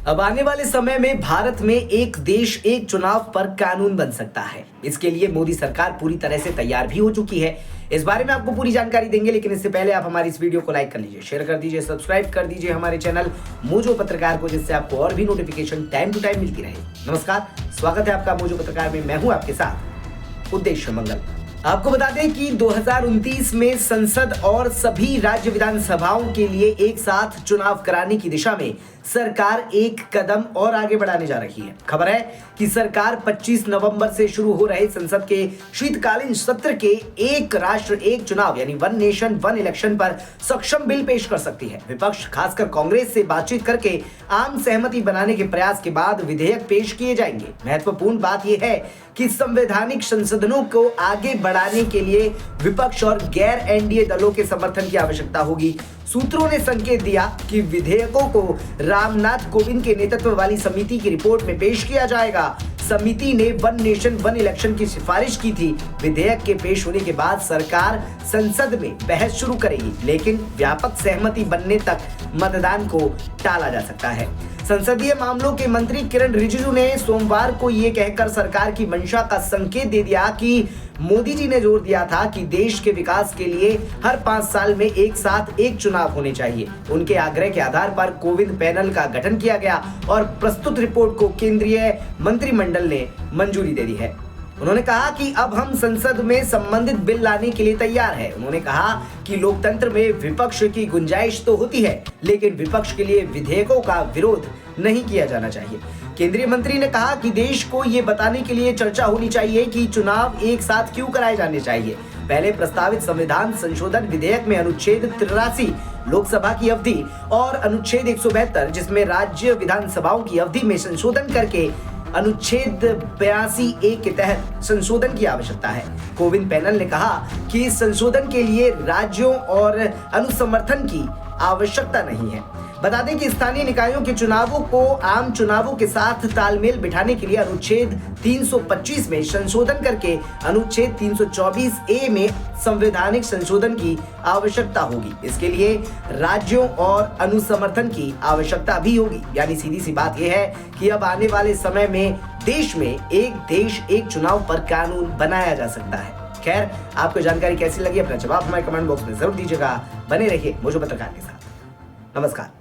अब आने वाले समय में भारत में एक देश एक चुनाव पर कानून बन सकता है। इसके लिए मोदी सरकार पूरी तरह से तैयार भी हो चुकी है। इस बारे में आपको पूरी जानकारी देंगे, लेकिन इससे पहले आप हमारी इस वीडियो को लाइक कर लीजिए, शेयर कर दीजिए, सब्सक्राइब कर दीजिए हमारे चैनल मोजो पत्रकार को, जिससे आपको और भी नोटिफिकेशन टाइम टू टाइम मिलती रहे। नमस्कार, स्वागत है आपका मोजो पत्रकार में। मैं हूं आपके साथ उद्देश्य मंगल। आपको बता दें कि 2029 में संसद और सभी राज्य विधानसभाओं के लिए एक साथ चुनाव कराने की दिशा में सरकार एक कदम और आगे बढ़ाने जा रही है। खबर है कि सरकार 25 नवंबर से शुरू हो रहे संसद के शीतकालीन सत्र के एक राष्ट्र एक चुनाव यानी वन नेशन वन इलेक्शन पर सक्षम बिल पेश कर सकती है। विपक्ष खासकर कांग्रेस से बातचीत करके आम सहमति बनाने के प्रयास के बाद विधेयक पेश किए जाएंगे। महत्वपूर्ण बात यह है कि संवैधानिक संशोधनों को आगे बढ़ाने के लिए विपक्ष और गैर एनडीए दलों के समर्थन की आवश्यकता होगी। सूत्रों ने संकेत दिया कि विधेयकों को रामनाथ कोविंद के नेतृत्व वाली समिति की रिपोर्ट में पेश किया जाएगा। समिति ने वन नेशन वन इलेक्शन की सिफारिश की थी। विधेयक के पेश होने के बाद सरकार संसद में बहस शुरू करेगी, लेकिन व्यापक सहमति बनने तक मतदान को टाला जा सकता है। संसदीय मामलों के मंत्री किरण रिजिजू ने सोमवार को ये कहकर सरकार की मंशा का संकेत दे दिया कि मोदी जी ने जोर दिया था कि देश के विकास के लिए हर 5 साल में एक साथ एक चुनाव होने चाहिए। उनके आग्रह के आधार पर कोविंद पैनल का गठन किया गया और प्रस्तुत रिपोर्ट को केंद्रीय मंत्रिमंडल ने मंजूरी दे दी है। उन्होंने कहा कि अब हम संसद में संबंधित बिल लाने के लिए तैयार हैं। उन्होंने कहा कि लोकतंत्र में विपक्ष की गुंजाइश तो होती है, लेकिन विपक्ष के लिए विधेयकों का विरोध नहीं किया जाना चाहिए। केंद्रीय मंत्री ने कहा कि देश को ये बताने के लिए चर्चा होनी चाहिए कि चुनाव एक साथ क्यों कराए जाने चाहिए। पहले प्रस्तावित संविधान संशोधन विधेयक में अनुच्छेद 83 लोकसभा की अवधि और अनुच्छेद 172 जिसमें राज्य विधानसभाओं की अवधि में संशोधन करके अनुच्छेद 82A के तहत संशोधन की आवश्यकता है। कोविंद पैनल ने कहा कि इस संशोधन के लिए राज्यों और अनुसमर्थन की आवश्यकता नहीं है। बता दें कि स्थानीय निकायों के चुनावों को आम चुनावों के साथ तालमेल बिठाने के लिए अनुच्छेद 325 में संशोधन करके अनुच्छेद 324A में संवैधानिक संशोधन की आवश्यकता होगी। इसके लिए राज्यों और अनुसमर्थन की आवश्यकता भी होगी। यानी सीधी सी बात यह है कि अब आने वाले समय में देश में एक देश एक चुनाव पर कानून बनाया जा सकता है। खैर, आपको जानकारी कैसी लगी, अपना जवाब हमारे कमेंट बॉक्स में जरूर दीजिएगा। बने रहिए मोजो पत्रकार के साथ। नमस्कार।